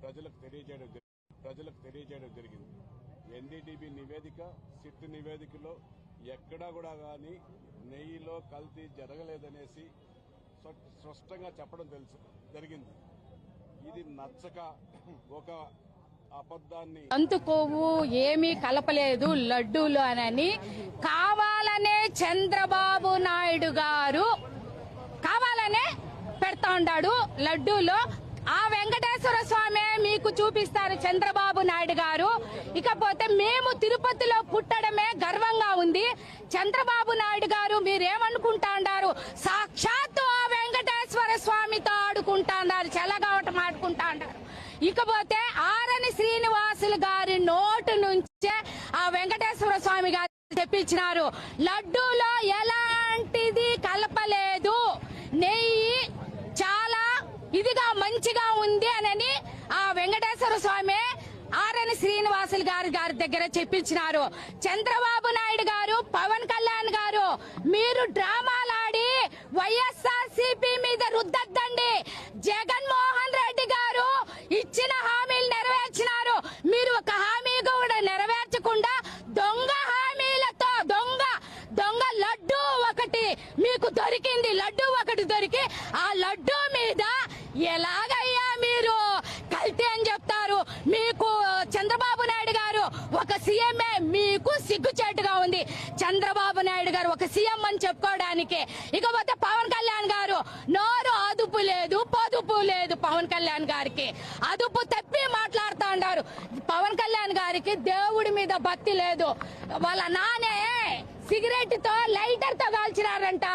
ప్రజలకు తెలియజేయడం జరిగింది. ఎన్డీటీవీ నివేదిక, సిట్ నివేదికలో ఎక్కడా కూడా కానీ నెయ్యిలో కల్తీ జరగలేదనేసి స్పష్టంగా చెప్పడం జరిగింది. ఇది నచ్చక ఒక అబద్ధాన్ని కొవ్వు ఏమీ కలపలేదు లడ్డూలు అని కావాలనే చంద్రబాబు నాయుడు గారు కావాలనే పెడతా ఉన్నాడు లడ్డూలో. ఆ వెంకటేశ్వర స్వామి మీకు చూపిస్తారు చంద్రబాబు నాయుడు గారు. ఇకపోతే మేము తిరుపతిలో పుట్టడమే గర్వంగా ఉంది. చంద్రబాబు నాయుడు గారు మీరేమనుకుంటా ఉన్నారు? సాక్షాత్తు ఆ వెంకటేశ్వర స్వామితో ఆడుకుంటాన్నారు, చెలగావటం ఆడుకుంటా ఉన్నారు. ఇకపోతే ఆరని శ్రీనివాసులు గారి నోటు నుంచే ఆ వెంకటేశ్వర స్వామి గారు తెప్పించినారు. లడ్డూలో ఎలాంటిది కలపలేదు, నెయ్యి చాలా ఇదిగా మంచిగా ఉంది అని ఆ వెంకటేశ్వర స్వామి ఆరని శ్రీనివాసులు గారి దగ్గర చెప్పించినారు. చంద్రబాబు నాయుడు గారు, పవన్ కళ్యాణ్ గారు మీరు డ్రామాలాడి వైఎస్ఆర్సీపీ మీద రుద్దద్దండి. జగన్మోహన్ రెడ్డి గారు ఇచ్చిన హామీలు నెరవేర్చినారు. మీరు ఒక హామీ కూడా నెరవేర్చకుండా దొంగ హామీలతో దొంగ లడ్డూ ఒకటి మీకు దొరికింది. లడ్డూ ఒకటి దొరికి ఆ లడ్డూ మీద ఎలాగయ్యా మీరు కల్తీ అని చెప్తారు? మీకు చంద్రబాబు నాయుడు గారు ఒక సీఎంఏ, మీకు సిగ్గుచేటుగా ఉంది చంద్రబాబు నాయుడు గారు ఒక సీఎం అని చెప్పుకోవడానికి. ఇకపోతే పవన్ కళ్యాణ్ గారు నోరు అదుపు లేదు, పొదుపు లేదు. పవన్ కళ్యాణ్ గారికి అదుపు తప్పి మాట్లాడుతూ ఉన్నారు. పవన్ కళ్యాణ్ గారికి దేవుడి మీద భక్తి లేదు. వాళ్ళ నానే సిగరెట్ తో లైటర్ తో కాల్చినారంట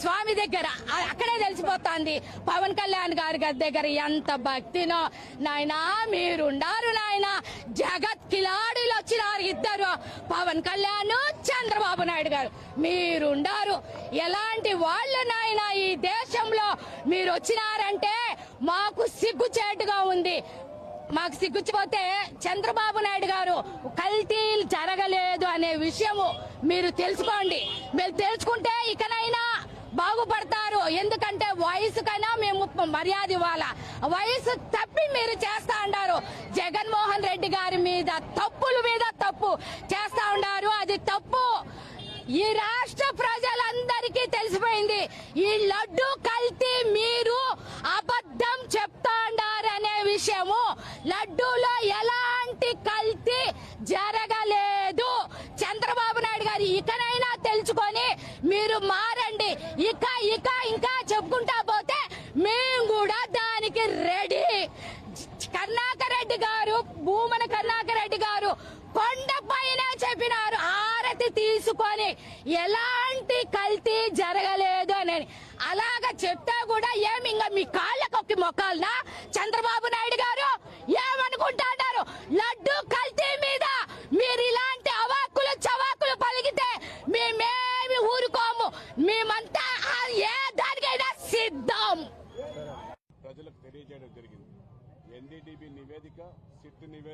స్వామి దగ్గర. అక్కడే తెలిసిపోతుంది పవన్ కళ్యాణ్ గారి దగ్గర ఎంత భక్తినో. నాయనా మీరుండారు నాయన, జగత్ కిలాడీలు వచ్చినారు ఇద్దరు, పవన్ కళ్యాణ్, చంద్రబాబు నాయుడు గారు. మీరుండారు ఎలాంటి వాళ్ళు నాయన ఈ దేశంలో మీరు వచ్చినారంటే మాకు సిగ్గుచేటుగా ఉంది. మాకు సిగ్గుచ్చిపోతే చంద్రబాబు నాయుడు గారు కల్తీలు జరగలేదు అనే విషయము మీరు తెలుసుకోండి. మీరు తెలుసుకుంటే ఇకనైనా బాగుపడతారు. ఎందుకంటే వయసుకైనా మేము మర్యాద ఇవ్వాలా. వయసు తప్పి మీరు చేస్తా ఉన్నారు. జగన్మోహన్ రెడ్డి గారి మీద తప్పుల మీద తప్పు చేస్తా ఉన్నారు. అది తప్పు. ఈ రాష్ట్ర ప్రజలందరికీ తెలిసిపోయింది. ఈ లడ్డు కల్తీ మీరు అబద్ధం చెప్తా ఉన్నారనే విషయము. లడ్డూలో ఎలాంటి కల్తీ జరగలేదు. చంద్రబాబు నాయుడు గారు ఇకనైనా తెలుసుకొని మీరు మారండి. ఇంకా చెప్పుకుంటా పోతే మేము కూడా దానికి రెడీ. కరుణాకర్ రెడ్డి గారు, భూమన కరుణాకర్ రెడ్డి గారు కొండపైన చెప్పినారు ఆరతి తీసుకొని ఎలాంటి కల్తీ జరగలేదు అని. అలాగా చెప్తే కూడా ఏమి ఇంకా మీ కాళ్ళకొక్కి మొక్కాలనా? చంద్రబాబు నాయుడు గారు ఏమనుకుంటారు? లడ్డు కల్తీ మీద మీరు ఇలాంటి అవాకులు చవాకులు పలికితే మేమేమి ఊరుకోము. మేమంతా ఏ దానికైనా సిద్ధం. ప్రజలకు తెలియజేయడం జరిగింది. ఎన్డీటీవీ నివేదిక, సిట్ నివేదిక